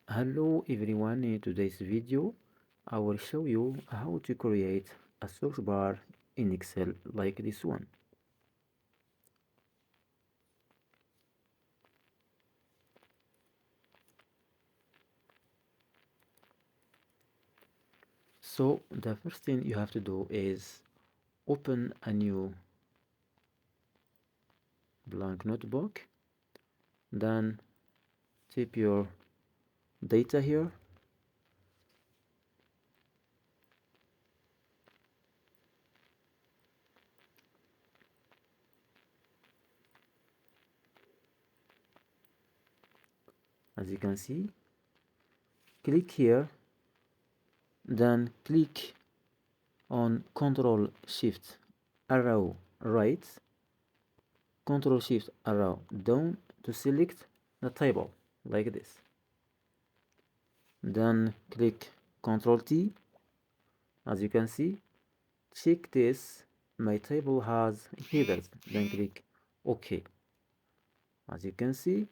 Hello everyone, in today's video I will show you how to create a search bar in Excel like this one. So the first thing you have to do is open a new blank notebook, then type your data here, as you can see. Click here, then click on Ctrl Shift arrow right, Ctrl Shift arrow down to select the table like this. Then click Ctrl T. As you can see, check this, my table has headers. Then click OK. As you can see,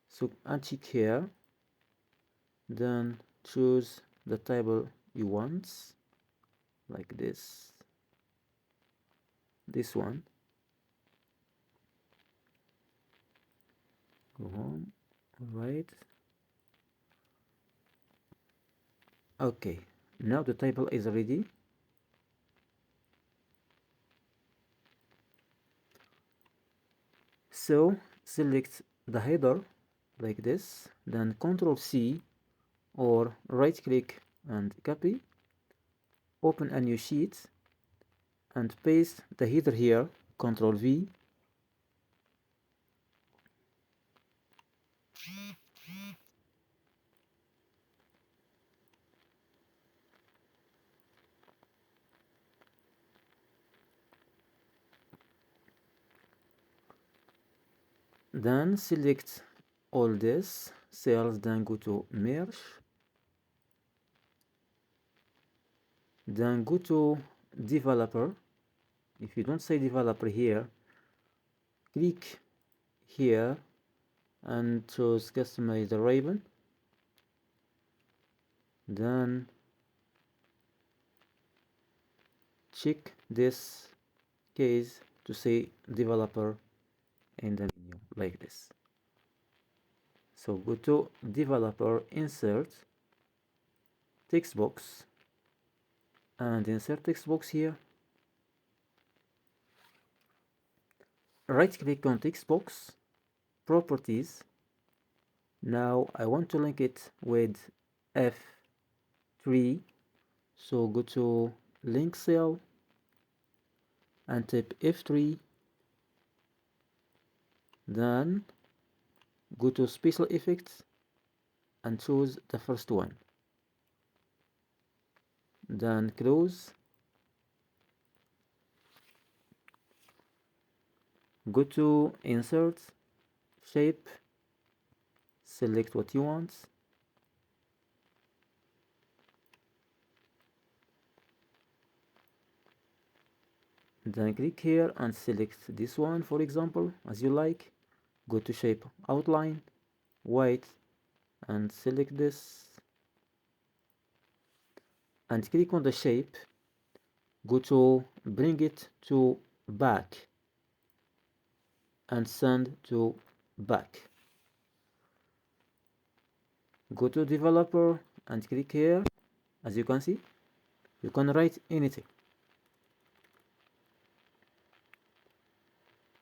so uncheck here, then choose the table you want, like this one. Go home. Right. Okay, now the table is ready. So select the header like this, then Ctrl C or right click and copy, open a new sheet and paste the header here, Ctrl V. Then select all this cells, then go to merge, then go to developer. If you don't say developer here, click here and choose customize the ribbon, then check this case to say developer in the menu like this. So go to developer, insert text box and insert text box here. Right click on text box, properties. Now I want to link it with F3, so go to link cell and type F3, then go to special effects and choose the first one, then close, go to insert shape, select what you want, then click here and select this one, for example, as you like. Go to shape outline, white, and select this and click on the shape. Go to bring it to back and send to back. Go to developer and click here. As you can see, you can write anything.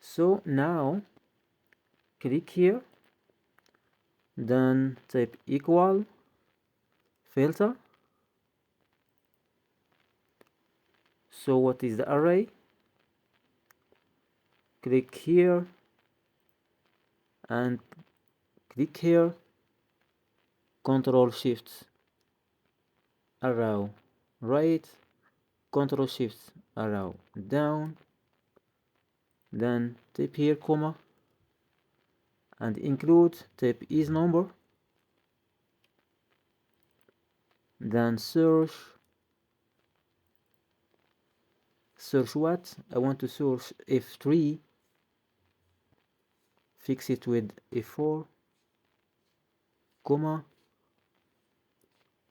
So now click here, then type equal filter. So what is the array? Click here and click here, Ctrl Shift arrow right, Ctrl Shift arrow down, then type here comma and include, type is number, then search what? I want to search F3, fix it with F4, comma.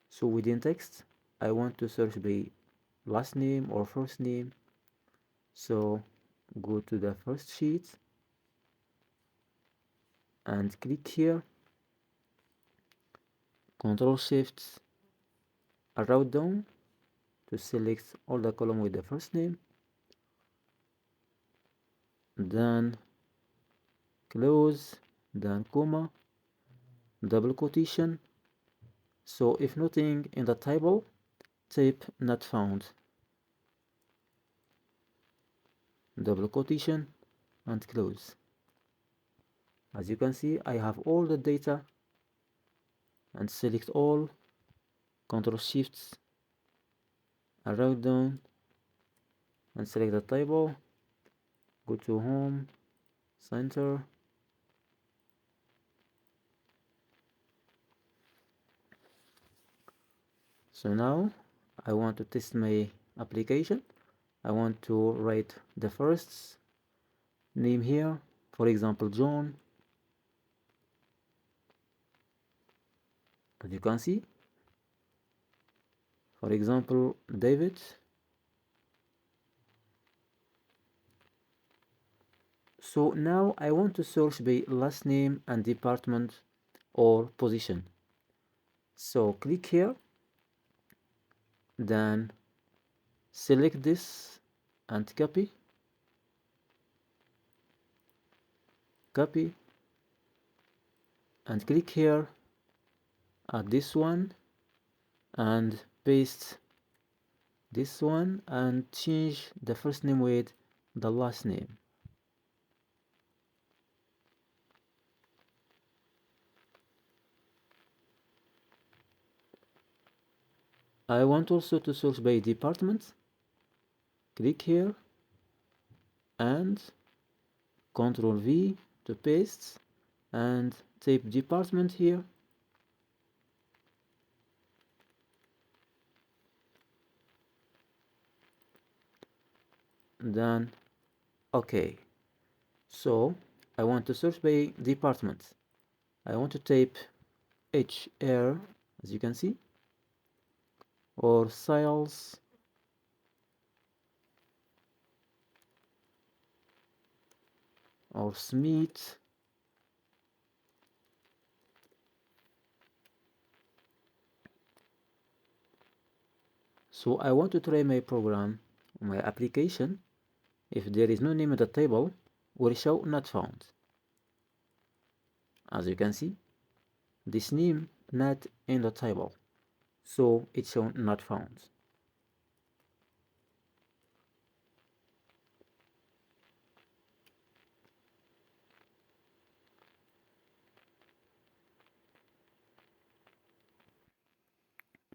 So within text, I want to search by last name or first name. So go to the first sheet and click here, Control Shift arrow down to select all the column with the first name, then close, then comma, double quotation. So if nothing in the table, type not found, double quotation, and close. As you can see, I have all the data, and select all, Control Shift arrow down, and select the table, go to home, center, so now I want to test my application. I want to write the first name here, for example John. As you can see, for example David. So now I want to search by last name and department or position. So click here, then select this and copy, and click here at this one and paste this one and change the first name with the last name. I want also to search by department. Click here and Ctrl V to paste and type department here. Then OK. So I want to search by department. I want to type HR, as you can see, or sales, or Smith. So I want to try my program, my application. If there is no name in the table, will show not found. As you can see, this name not in the table, so it's shown not found.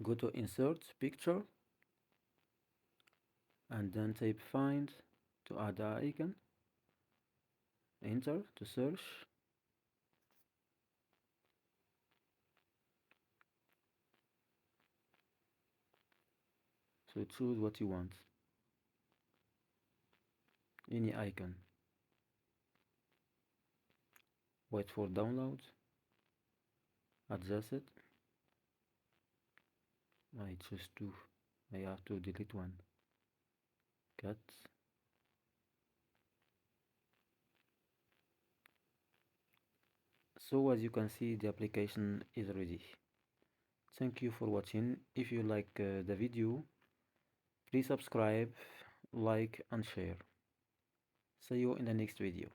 Go to insert picture and then type find to add the icon, enter to search. So choose what you want, any icon. Wait for download, adjust it. I choose two, I have to delete one, cut. So as you can see, the application is ready. Thank you for watching. If you like the video, please subscribe, like and share. See you in the next video.